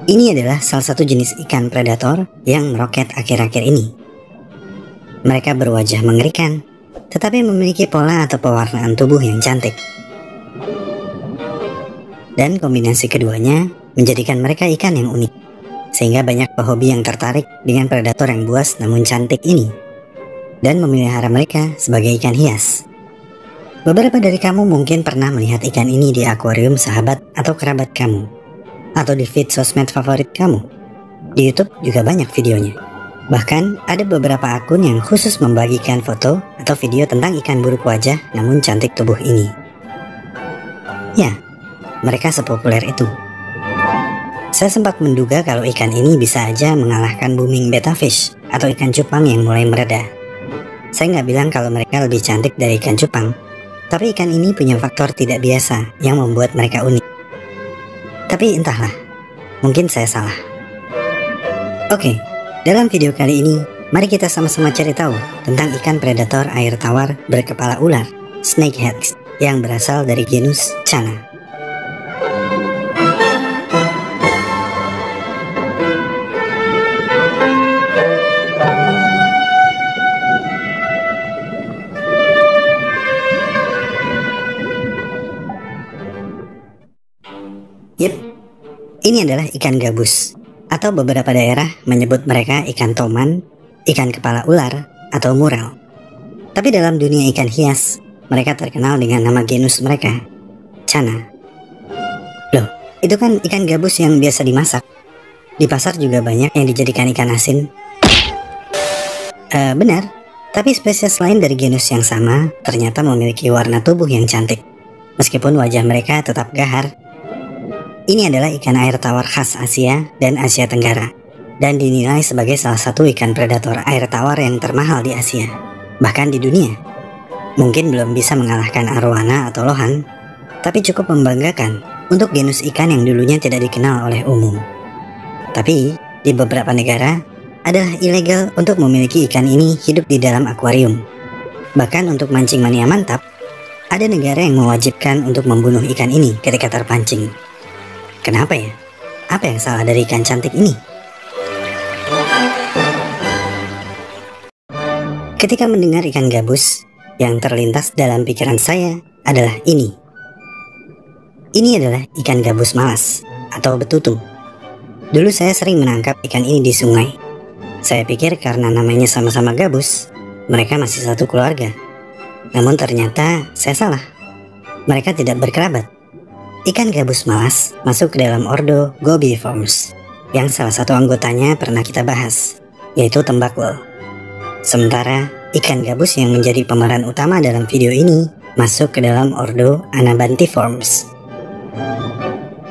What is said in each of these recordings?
Ini adalah salah satu jenis ikan predator yang meroket akhir-akhir ini. Mereka berwajah mengerikan, tetapi memiliki pola atau pewarnaan tubuh yang cantik. Dan kombinasi keduanya menjadikan mereka ikan yang unik, sehingga banyak pehobi yang tertarik dengan predator yang buas namun cantik ini, dan memelihara mereka sebagai ikan hias. Beberapa dari kamu mungkin pernah melihat ikan ini di akuarium sahabat atau kerabat kamu, atau di feed sosmed favorit kamu. Di YouTube juga banyak videonya. Bahkan ada beberapa akun yang khusus membagikan foto atau video tentang ikan buruk wajah namun cantik tubuh ini. Ya, mereka sepopuler itu. Saya sempat menduga kalau ikan ini bisa aja mengalahkan booming betta fish atau ikan cupang yang mulai mereda. Saya nggak bilang kalau mereka lebih cantik dari ikan cupang, tapi ikan ini punya faktor tidak biasa yang membuat mereka unik. Tapi entahlah, mungkin saya salah. Oke, dalam video kali ini, mari kita sama-sama cari tahu tentang ikan predator air tawar berkepala ular, snakeheads, yang berasal dari genus Channa. Yep, ini adalah ikan gabus, atau beberapa daerah menyebut mereka ikan toman, ikan kepala ular, atau murel. Tapi dalam dunia ikan hias, mereka terkenal dengan nama genus mereka, Channa. Loh, itu kan ikan gabus yang biasa dimasak. Di pasar juga banyak yang dijadikan ikan asin. Benar, tapi spesies lain dari genus yang sama ternyata memiliki warna tubuh yang cantik, meskipun wajah mereka tetap gahar. Ini adalah ikan air tawar khas Asia dan Asia Tenggara, dan dinilai sebagai salah satu ikan predator air tawar yang termahal di Asia, bahkan di dunia. Mungkin belum bisa mengalahkan arowana atau lohan, tapi cukup membanggakan untuk genus ikan yang dulunya tidak dikenal oleh umum. Tapi, di beberapa negara, adalah ilegal untuk memiliki ikan ini hidup di dalam akuarium. Bahkan untuk mancing mania mantap, ada negara yang mewajibkan untuk membunuh ikan ini ketika terpancing. Kenapa ya? Apa yang salah dari ikan cantik ini? Ketika mendengar ikan gabus, yang terlintas dalam pikiran saya adalah ini. Ini adalah ikan gabus malas atau betutu. Dulu saya sering menangkap ikan ini di sungai. Saya pikir karena namanya sama-sama gabus, mereka masih satu keluarga. Namun ternyata saya salah. Mereka tidak berkerabat. Ikan gabus malas masuk ke dalam ordo Gobiiformes, yang salah satu anggotanya pernah kita bahas, yaitu tembakul. Sementara ikan gabus yang menjadi pemeran utama dalam video ini masuk ke dalam ordo Anabantiformes.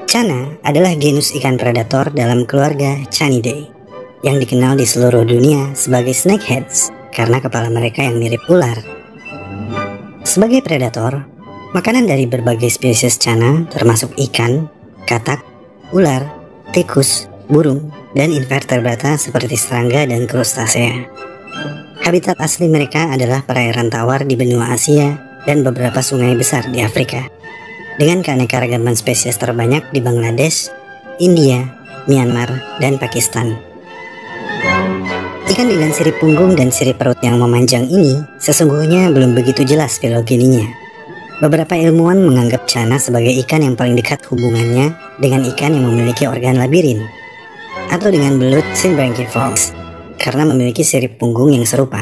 Channa adalah genus ikan predator dalam keluarga Chanidae, yang dikenal di seluruh dunia sebagai snakeheads karena kepala mereka yang mirip ular. Sebagai predator, makanan dari berbagai spesies Channa termasuk ikan, katak, ular, tikus, burung, dan invertebrata seperti serangga dan krustasea. Habitat asli mereka adalah perairan tawar di benua Asia dan beberapa sungai besar di Afrika, dengan keanekaragaman spesies terbanyak di Bangladesh, India, Myanmar, dan Pakistan. Ikan dengan sirip punggung dan sirip perut yang memanjang ini sesungguhnya belum begitu jelas filogeninya. Beberapa ilmuwan menganggap Channa sebagai ikan yang paling dekat hubungannya dengan ikan yang memiliki organ labirin, atau dengan belut Synbranchiformes, karena memiliki sirip punggung yang serupa.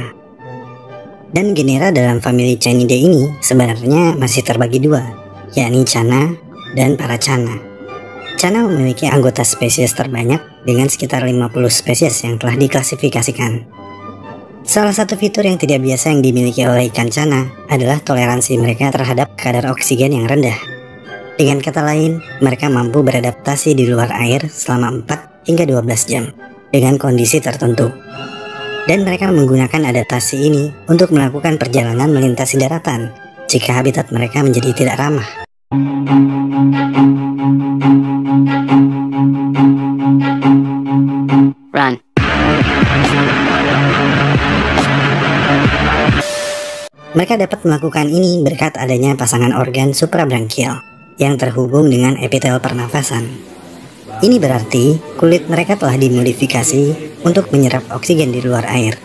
Dan genera dalam famili Chanidae ini sebenarnya masih terbagi dua, yakni Channa dan Parachanna. Channa memiliki anggota spesies terbanyak dengan sekitar 50 spesies yang telah diklasifikasikan. Salah satu fitur yang tidak biasa yang dimiliki oleh ikan Channa adalah toleransi mereka terhadap kadar oksigen yang rendah. Dengan kata lain, mereka mampu beradaptasi di luar air selama 4 hingga 12 jam dengan kondisi tertentu. Dan mereka menggunakan adaptasi ini untuk melakukan perjalanan melintasi daratan jika habitat mereka menjadi tidak ramah. Run. Mereka dapat melakukan ini berkat adanya pasangan organ suprabrankial yang terhubung dengan epitel pernafasan. Ini berarti kulit mereka telah dimodifikasi untuk menyerap oksigen di luar air.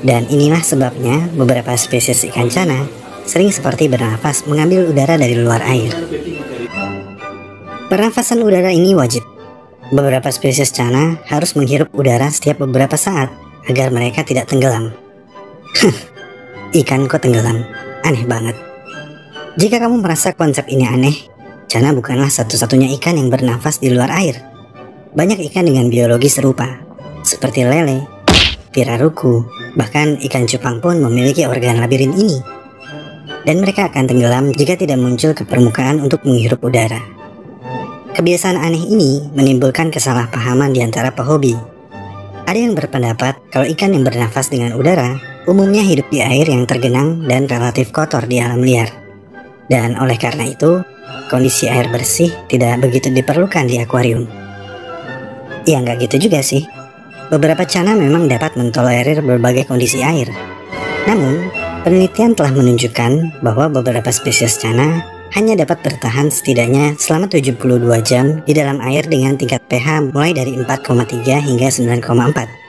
Dan inilah sebabnya beberapa spesies ikan cana sering seperti bernafas mengambil udara dari luar air. Pernafasan udara ini wajib. Beberapa spesies cana harus menghirup udara setiap beberapa saat agar mereka tidak tenggelam. Ikan kok tenggelam? Aneh banget. Jika kamu merasa konsep ini aneh, cana bukanlah satu-satunya ikan yang bernafas di luar air. Banyak ikan dengan biologi serupa, seperti lele, piraruku, bahkan ikan cupang pun memiliki organ labirin ini. Dan mereka akan tenggelam jika tidak muncul ke permukaan untuk menghirup udara. Kebiasaan aneh ini menimbulkan kesalahpahaman di antara pehobi. Ada yang berpendapat kalau ikan yang bernafas dengan udara umumnya hidup di air yang tergenang dan relatif kotor di alam liar. Dan oleh karena itu, kondisi air bersih tidak begitu diperlukan di akuarium. Ya nggak gitu juga sih. Beberapa cana memang dapat mentolerir berbagai kondisi air. Namun, penelitian telah menunjukkan bahwa beberapa spesies cana hanya dapat bertahan setidaknya selama 72 jam di dalam air dengan tingkat pH mulai dari 4,3 hingga 9,4.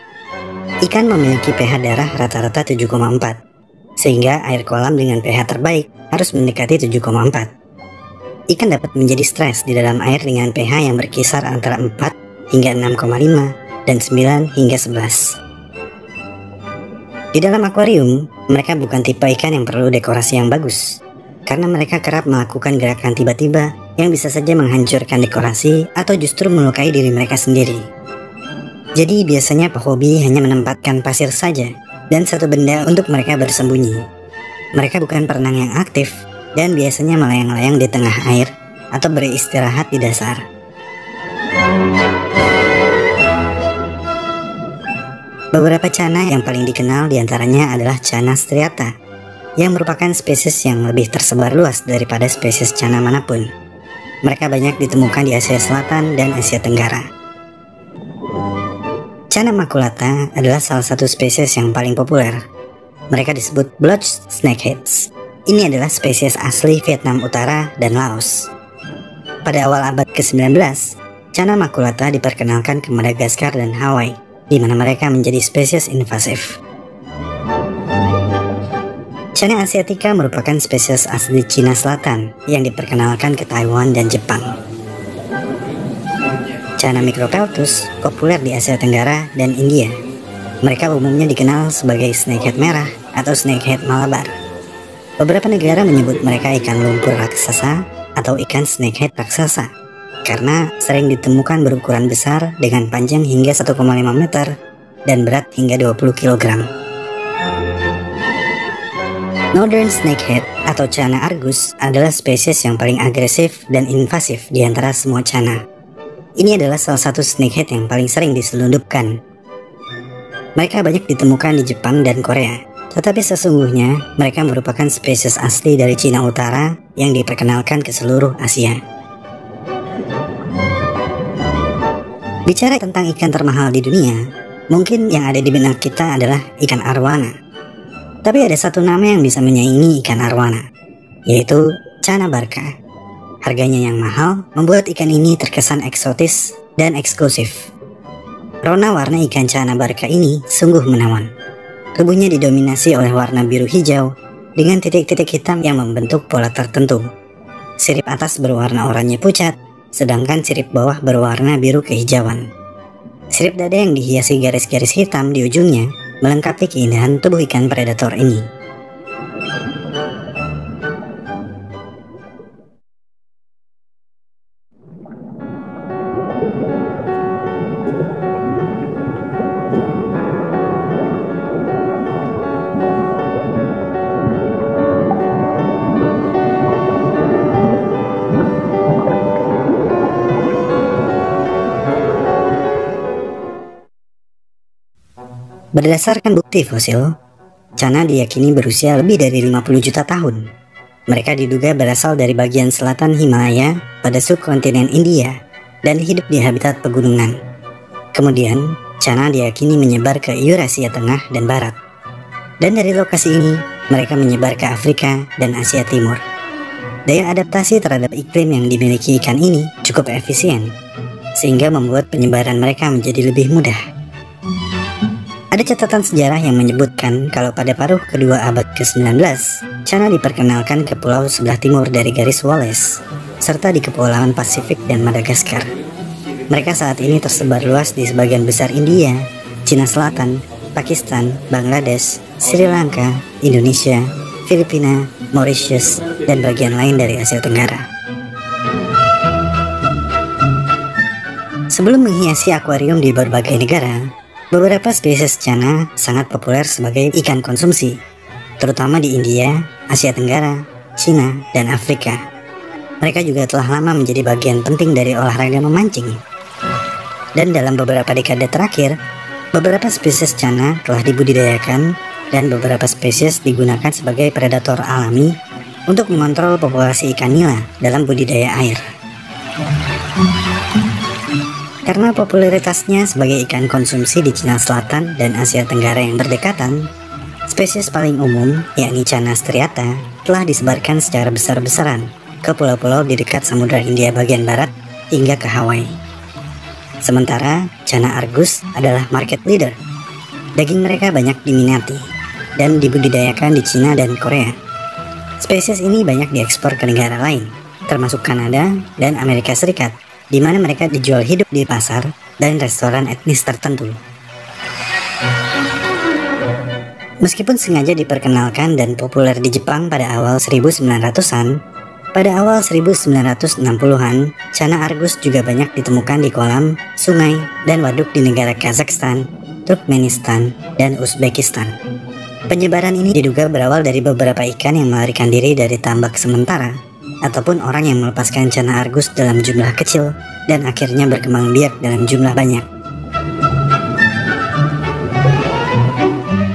Ikan memiliki pH darah rata-rata 7,4, sehingga air kolam dengan pH terbaik harus mendekati 7,4. Ikan dapat menjadi stres di dalam air dengan pH yang berkisar antara 4 hingga 6,5 dan 9 hingga 11. Di dalam akuarium, mereka bukan tipe ikan yang perlu dekorasi yang bagus, karena mereka kerap melakukan gerakan tiba-tiba yang bisa saja menghancurkan dekorasi atau justru melukai diri mereka sendiri. Jadi biasanya pehobi hanya menempatkan pasir saja dan satu benda untuk mereka bersembunyi. Mereka bukan perenang yang aktif dan biasanya melayang-layang di tengah air atau beristirahat di dasar. Beberapa cana yang paling dikenal diantaranya adalah cana striata, yang merupakan spesies yang lebih tersebar luas daripada spesies cana manapun. Mereka banyak ditemukan di Asia Selatan dan Asia Tenggara. Cana maculata adalah salah satu spesies yang paling populer. Mereka disebut blotched snakeheads. Ini adalah spesies asli Vietnam Utara dan Laos. Pada awal abad ke-19, cana maculata diperkenalkan ke Madagaskar dan Hawaii, di mana mereka menjadi spesies invasif. Cana asiatica merupakan spesies asli Cina Selatan yang diperkenalkan ke Taiwan dan Jepang. Cana micropeltus populer di Asia Tenggara dan India. Mereka umumnya dikenal sebagai snakehead merah atau snakehead Malabar. Beberapa negara menyebut mereka ikan lumpur raksasa atau ikan snakehead raksasa karena sering ditemukan berukuran besar dengan panjang hingga 1,5 meter dan berat hingga 20 kg. Northern snakehead atau cana argus adalah spesies yang paling agresif dan invasif di antara semua cana. Ini adalah salah satu snakehead yang paling sering diselundupkan. Mereka banyak ditemukan di Jepang dan Korea, tetapi sesungguhnya mereka merupakan spesies asli dari Cina Utara yang diperkenalkan ke seluruh Asia. Bicara tentang ikan termahal di dunia, mungkin yang ada di benak kita adalah ikan arwana. Tapi ada satu nama yang bisa menyaingi ikan arwana, yaitu cana barca. Harganya yang mahal membuat ikan ini terkesan eksotis dan eksklusif. Rona warna ikan cana barca ini sungguh menawan. Tubuhnya didominasi oleh warna biru hijau dengan titik-titik hitam yang membentuk pola tertentu. Sirip atas berwarna oranye pucat, sedangkan sirip bawah berwarna biru kehijauan. Sirip dada yang dihiasi garis-garis hitam di ujungnya melengkapi keindahan tubuh ikan predator ini. Berdasarkan bukti fosil, cana diyakini berusia lebih dari 50 juta tahun. Mereka diduga berasal dari bagian selatan Himalaya pada subkontinen India dan hidup di habitat pegunungan. Kemudian, cana diyakini menyebar ke Eurasia Tengah dan Barat. Dan dari lokasi ini, mereka menyebar ke Afrika dan Asia Timur. Daya adaptasi terhadap iklim yang dimiliki ikan ini cukup efisien, sehingga membuat penyebaran mereka menjadi lebih mudah. Ada catatan sejarah yang menyebutkan kalau pada paruh kedua abad ke-19, Cana diperkenalkan ke pulau sebelah timur dari garis Wallace, serta di Kepulauan Pasifik dan Madagaskar. Mereka saat ini tersebar luas di sebagian besar India, Cina Selatan, Pakistan, Bangladesh, Sri Lanka, Indonesia, Filipina, Mauritius, dan bagian lain dari Asia Tenggara. Sebelum menghiasi akuarium di berbagai negara, beberapa spesies Cana sangat populer sebagai ikan konsumsi, terutama di India, Asia Tenggara, Cina, dan Afrika. Mereka juga telah lama menjadi bagian penting dari olahraga memancing. Dan dalam beberapa dekade terakhir, beberapa spesies Cana telah dibudidayakan dan beberapa spesies digunakan sebagai predator alami untuk mengontrol populasi ikan nila dalam budidaya air. Karena popularitasnya sebagai ikan konsumsi di Cina Selatan dan Asia Tenggara yang berdekatan, spesies paling umum, yakni Cana striata, telah disebarkan secara besar-besaran ke pulau-pulau di dekat Samudra Hindia bagian barat hingga ke Hawaii. Sementara Cana argus adalah market leader. Daging mereka banyak diminati dan dibudidayakan di Cina dan Korea. Spesies ini banyak diekspor ke negara lain, termasuk Kanada dan Amerika Serikat, di mana mereka dijual hidup di pasar dan restoran etnis tertentu. Meskipun sengaja diperkenalkan dan populer di Jepang pada awal 1900-an, pada awal 1960-an, Cana argus juga banyak ditemukan di kolam, sungai, dan waduk di negara Kazakhstan, Turkmenistan, dan Uzbekistan. Penyebaran ini diduga berawal dari beberapa ikan yang melarikan diri dari tambak sementara, ataupun orang yang melepaskan Cana argus dalam jumlah kecil dan akhirnya berkembang biak dalam jumlah banyak.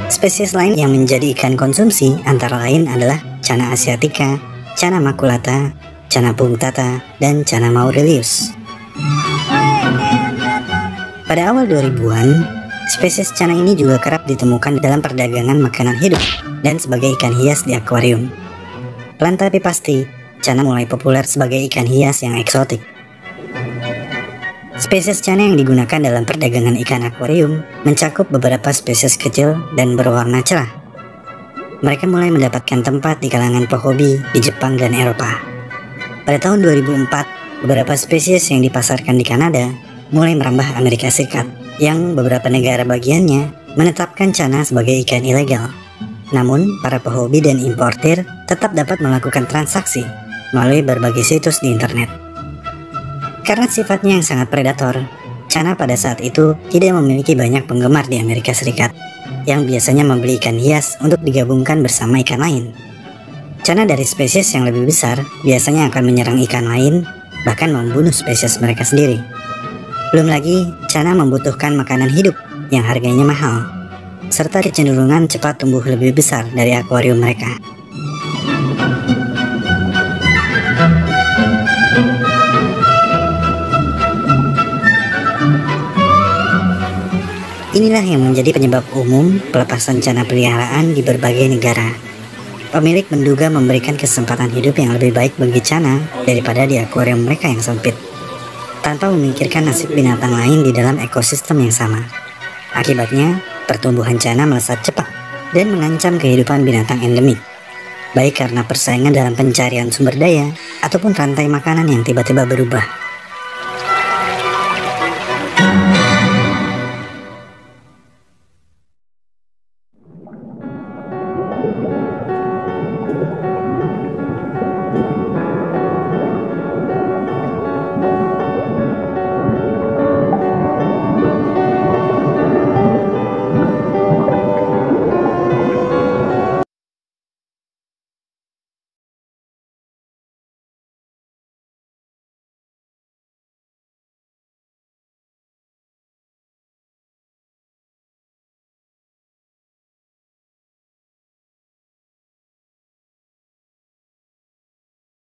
Spesies lain yang menjadi ikan konsumsi antara lain adalah Cana asiatica, Cana maculata, Cana punctata, dan Cana maurelius. Pada awal 2000-an, spesies Cana ini juga kerap ditemukan dalam perdagangan makanan hidup dan sebagai ikan hias di akuarium. Pelan tapi pasti, Cana mulai populer sebagai ikan hias yang eksotik. Spesies Cana yang digunakan dalam perdagangan ikan akuarium mencakup beberapa spesies kecil dan berwarna cerah. Mereka mulai mendapatkan tempat di kalangan pehobi di Jepang dan Eropa. Pada tahun 2004, beberapa spesies yang dipasarkan di Kanada mulai merambah Amerika Serikat, yang beberapa negara bagiannya menetapkan Cana sebagai ikan ilegal. Namun, para pehobi dan importir tetap dapat melakukan transaksi melalui berbagai situs di internet. Karena sifatnya yang sangat predator, Cana pada saat itu tidak memiliki banyak penggemar di Amerika Serikat, yang biasanya membeli ikan hias untuk digabungkan bersama ikan lain. Cana dari spesies yang lebih besar biasanya akan menyerang ikan lain, bahkan membunuh spesies mereka sendiri. Belum lagi, Cana membutuhkan makanan hidup yang harganya mahal, serta kecenderungan cepat tumbuh lebih besar dari akuarium mereka. Inilah yang menjadi penyebab umum pelepasan Cana peliharaan di berbagai negara. Pemilik menduga memberikan kesempatan hidup yang lebih baik bagi Cana daripada di akuarium mereka yang sempit, tanpa memikirkan nasib binatang lain di dalam ekosistem yang sama. Akibatnya, pertumbuhan Cana melesat cepat dan mengancam kehidupan binatang endemik, baik karena persaingan dalam pencarian sumber daya ataupun rantai makanan yang tiba-tiba berubah.